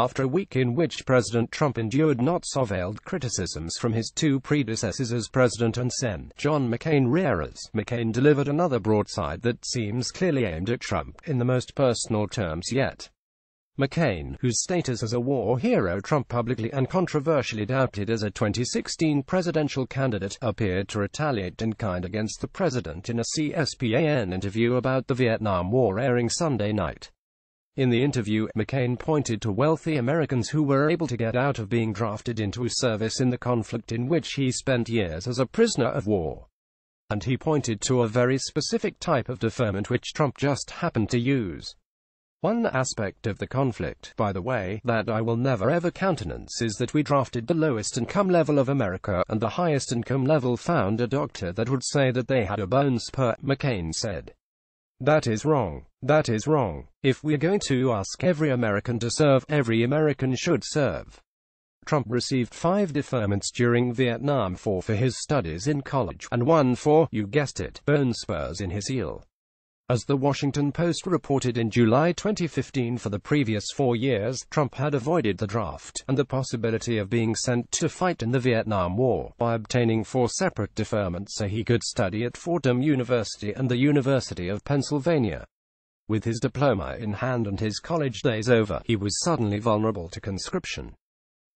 after a week in which President Trump endured not so veiled criticisms from his two predecessors as president and Sen. John McCain. McCain delivered another broadside that seems clearly aimed at Trump in the most personal terms yet. McCain, whose status as a war hero Trump publicly and controversially doubted as a 2016 presidential candidate, appeared to retaliate in kind against the president in a CSPAN interview about the Vietnam War airing Sunday night. In the interview, McCain pointed to wealthy Americans who were able to get out of being drafted into service in the conflict in which he spent years as a prisoner of war. And he pointed to a very specific type of deferment which Trump just happened to use. One aspect of the conflict, by the way, that I will never ever countenance is that we drafted the lowest income level of America, and the highest income level found a doctor that would say that they had a bone spur, McCain said. That is wrong. That is wrong. If we're going to ask every American to serve, every American should serve. Trump received 5 deferments during Vietnam, 4 for his studies in college, and 1 for, you guessed it, bone spurs in his heel. As the Washington Post reported in July 2015, for the previous 4 years, Trump had avoided the draft and the possibility of being sent to fight in the Vietnam War by obtaining 4 separate deferments so he could study at Fordham University and the University of Pennsylvania. With his diploma in hand and his college days over, he was suddenly vulnerable to conscription.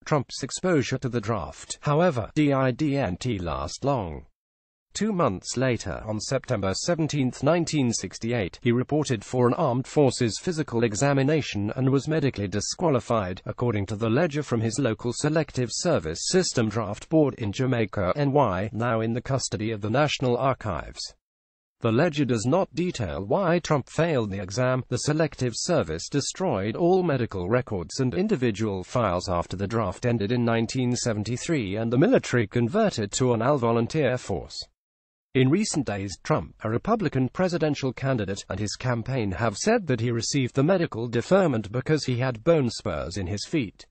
Trump's exposure to the draft, however, didn't last long. 2 months later, on September 17, 1968, he reported for an armed forces physical examination and was medically disqualified, according to the ledger from his local Selective Service System Draft Board in Jamaica, NY, now in the custody of the National Archives. The ledger does not detail why Trump failed the exam. The Selective Service destroyed all medical records and individual files after the draft ended in 1973 and the military converted to an all-volunteer force. In recent days, Trump, a Republican presidential candidate, and his campaign have said that he received the medical deferment because he had bone spurs in his feet.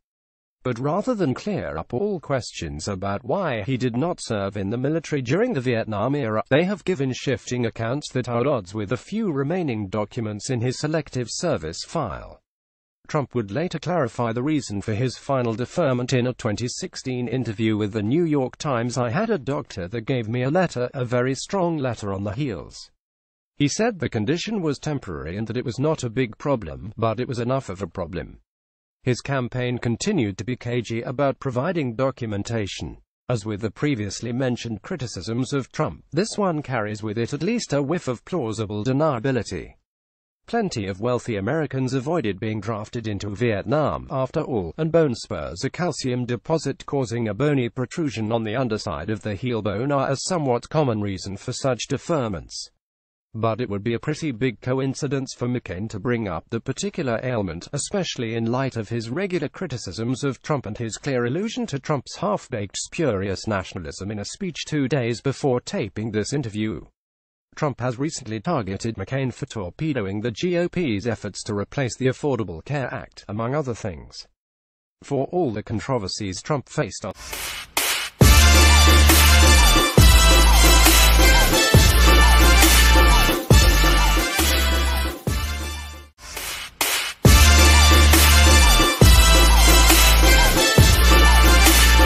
But rather than clear up all questions about why he did not serve in the military during the Vietnam era, they have given shifting accounts that are at odds with the few remaining documents in his Selective Service file. Trump would later clarify the reason for his final deferment in a 2016 interview with the New York Times. I had a doctor that gave me a letter, a very strong letter on the heels. He said the condition was temporary and that it was not a big problem, but it was enough of a problem. His campaign continued to be cagey about providing documentation. As with the previously mentioned criticisms of Trump, this one carries with it at least a whiff of plausible deniability. Plenty of wealthy Americans avoided being drafted into Vietnam, after all, and bone spurs, a calcium deposit causing a bony protrusion on the underside of the heel bone, are a somewhat common reason for such deferments. But it would be a pretty big coincidence for McCain to bring up the particular ailment, especially in light of his regular criticisms of Trump and his clear allusion to Trump's half-baked spurious nationalism in a speech 2 days before taping this interview. Trump has recently targeted McCain for torpedoing the GOP's efforts to replace the Affordable Care Act, among other things. For all the controversies Trump faced on